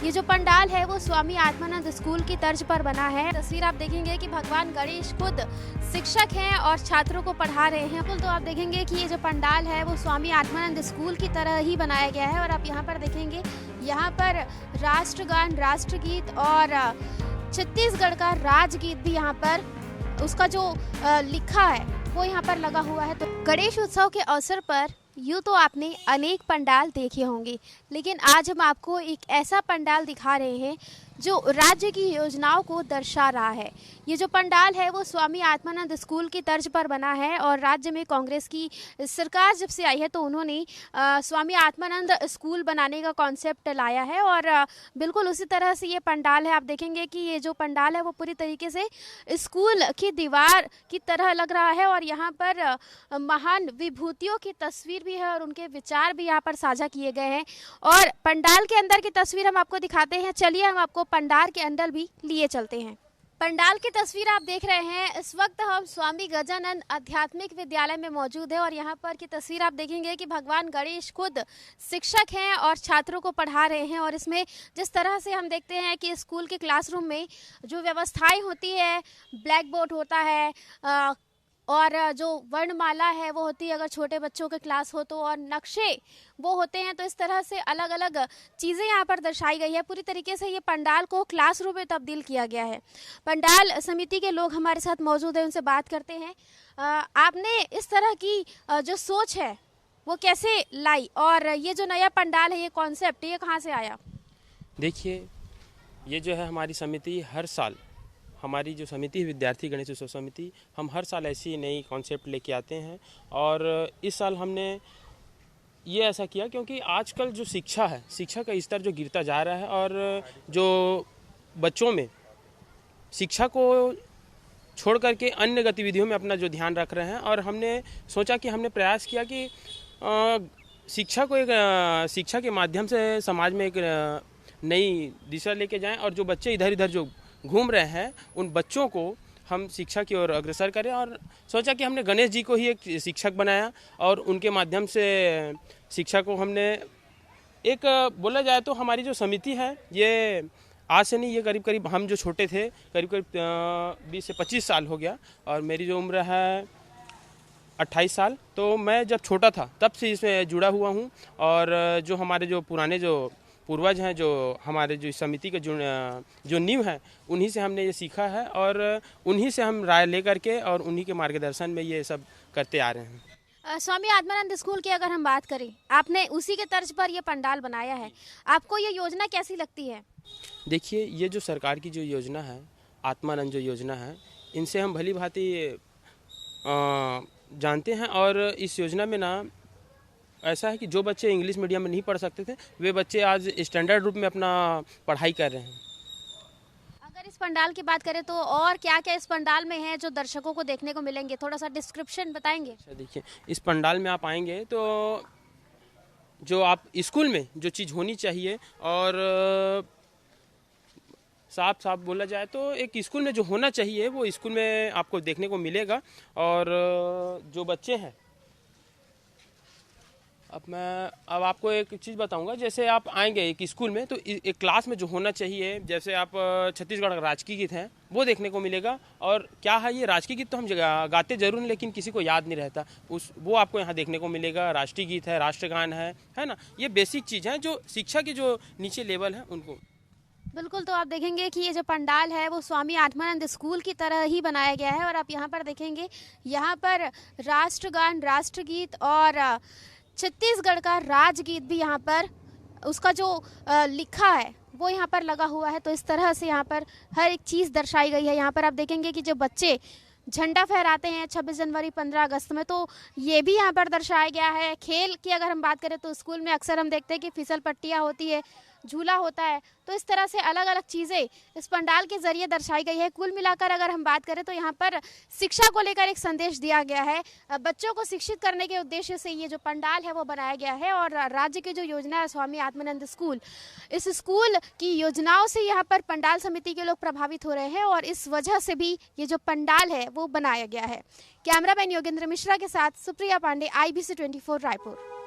ये जो पंडाल है वो स्वामी आत्मानंद स्कूल की तर्ज पर बना है। तस्वीर आप देखेंगे कि भगवान गणेश खुद शिक्षक हैं और छात्रों को पढ़ा रहे हैं। तो आप देखेंगे कि ये जो पंडाल है वो स्वामी आत्मानंद स्कूल की तरह ही बनाया गया है। और आप यहाँ पर देखेंगे, यहाँ पर राष्ट्रगान, राष्ट्रगीत और छत्तीसगढ़ का राजगीत भी यहाँ पर उसका जो लिखा है वो यहाँ पर लगा हुआ है। तो गणेश उत्सव के अवसर पर यूँ तो आपने अनेक पंडाल देखे होंगे, लेकिन आज हम आपको एक ऐसा पंडाल दिखा रहे हैं जो राज्य की योजनाओं को दर्शा रहा है। ये जो पंडाल है वो स्वामी आत्मानंद स्कूल की तर्ज पर बना है और राज्य में कांग्रेस की सरकार जब से आई है तो उन्होंने स्वामी आत्मानंद स्कूल बनाने का कॉन्सेप्ट लाया है। और बिल्कुल उसी तरह से ये पंडाल है। आप देखेंगे कि ये जो पंडाल है वो पूरी तरीके से स्कूल की दीवार की तरह लग रहा है और यहाँ पर महान विभूतियों की तस्वीर भी है और उनके विचार भी यहाँ पर साझा किए गए हैं। और पंडाल के अंदर की तस्वीर हम आपको दिखाते हैं। चलिए हम आपको पंडाल के अंदर भी लिए चलते हैं। पंडाल की तस्वीर आप देख रहे हैं। इस वक्त हम स्वामी गजानन आध्यात्मिक विद्यालय में मौजूद है और यहाँ पर की तस्वीर आप देखेंगे कि भगवान गणेश खुद शिक्षक हैं और छात्रों को पढ़ा रहे हैं। और इसमें जिस तरह से हम देखते हैं कि स्कूल के क्लासरूम में जो व्यवस्थाएं होती है, ब्लैक बोर्ड होता है और जो वर्णमाला है वो होती है अगर छोटे बच्चों के क्लास हो तो, और नक्शे वो होते हैं। तो इस तरह से अलग अलग चीज़ें यहाँ पर दर्शाई गई है। पूरी तरीके से ये पंडाल को क्लासरूम में तब्दील किया गया है। पंडाल समिति के लोग हमारे साथ मौजूद हैं, उनसे बात करते हैं। आपने इस तरह की जो सोच है वो कैसे लाई और ये जो नया पंडाल है, ये कॉन्सेप्ट, ये कहाँ से आया? देखिए, ये जो है हमारी समिति हर साल, हमारी जो समिति है विद्यार्थी गणेश उत्सव समिति, हम हर साल ऐसी नई कॉन्सेप्ट लेके आते हैं। और इस साल हमने ये ऐसा किया क्योंकि आजकल जो शिक्षा है, शिक्षा का स्तर जो गिरता जा रहा है और जो बच्चों में शिक्षा को छोड़ करके अन्य गतिविधियों में अपना जो ध्यान रख रहे हैं। और हमने सोचा कि हमने प्रयास किया कि शिक्षा को शिक्षा के माध्यम से समाज में एक नई दिशा लेके जाएं और जो बच्चे इधर इधर जो घूम रहे हैं उन बच्चों को हम शिक्षा की ओर अग्रसर करें। और सोचा कि हमने गणेश जी को ही एक शिक्षक बनाया और उनके माध्यम से शिक्षा को हमने एक, बोला जाए तो हमारी जो समिति है ये आज से नहीं, ये करीब करीब हम जो छोटे थे करीब 20 से 25 साल हो गया और मेरी जो उम्र है 28 साल। तो मैं जब छोटा था तब से इसमें जुड़ा हुआ हूँ। और जो हमारे जो पुराने जो पूर्वज हैं, जो हमारे जो समिति के जो नींव है, उन्हीं से हमने ये सीखा है और उन्हीं से हम राय लेकर के और उन्हीं के मार्गदर्शन में ये सब करते आ रहे हैं। स्वामी आत्मानंद स्कूल की अगर हम बात करें, आपने उसी के तर्ज पर ये पंडाल बनाया है। आपको ये योजना कैसी लगती है? देखिए, ये जो सरकार की जो योजना है, आत्मानंद जो योजना है, इनसे हम भली भांति जानते हैं। और इस योजना में ना ऐसा है कि जो बच्चे इंग्लिश मीडियम में नहीं पढ़ सकते थे वे बच्चे आज स्टैंडर्ड रूप में अपना पढ़ाई कर रहे हैं। अगर इस पंडाल की बात करें तो और क्या क्या इस पंडाल में है जो दर्शकों को देखने को मिलेंगे, थोड़ा सा डिस्क्रिप्शन बताएंगे? अच्छा, देखिए, इस पंडाल में आप आएंगे तो जो आप स्कूल में जो चीज़ होनी चाहिए और साफ साफ बोला जाए तो एक स्कूल में जो होना चाहिए वो स्कूल में आपको देखने को मिलेगा। और जो बच्चे हैं, अब आपको एक चीज़ बताऊंगा। जैसे आप आएंगे एक स्कूल में तो एक क्लास में जो होना चाहिए, जैसे आप छत्तीसगढ़ का राजकीय गीत है वो देखने को मिलेगा। और क्या है, ये राजकीय गीत तो हम गाते जरूर हैं लेकिन किसी को याद नहीं रहता, वो आपको यहाँ देखने को मिलेगा। राष्ट्रीय गीत है, राष्ट्रगान है ना, ये बेसिक चीज़ है जो शिक्षा के जो नीचे लेवल है उनको। बिल्कुल। तो आप देखेंगे कि ये जो पंडाल है वो स्वामी आत्मानंद स्कूल की तरह ही बनाया गया है। और आप यहाँ पर देखेंगे, यहाँ पर राष्ट्रगान, राष्ट्रगीत और छत्तीसगढ़ का राजगीत भी यहाँ पर उसका जो लिखा है वो यहाँ पर लगा हुआ है। तो इस तरह से यहाँ पर हर एक चीज़ दर्शाई गई है। यहाँ पर आप देखेंगे कि जो बच्चे झंडा फहराते हैं 26 जनवरी 15 अगस्त में, तो ये भी यहाँ पर दर्शाया गया है। खेल की अगर हम बात करें तो स्कूल में अक्सर हम देखते हैं कि फिसल पट्टियाँ होती है, झूला होता है। तो इस तरह से अलग अलग चीज़ें इस पंडाल के जरिए दर्शाई गई है। कुल मिलाकर अगर हम बात करें तो यहाँ पर शिक्षा को लेकर एक संदेश दिया गया है। बच्चों को शिक्षित करने के उद्देश्य से ये जो पंडाल है वो बनाया गया है। और राज्य की जो योजना है स्वामी आत्मानंद स्कूल, इस स्कूल की योजनाओं से यहाँ पर पंडाल समिति के लोग प्रभावित हो रहे हैं और इस वजह से भी ये जो पंडाल है वो बनाया गया है। कैमरामैन योगेंद्र मिश्रा के साथ सुप्रिया पांडे, IBC 24 रायपुर।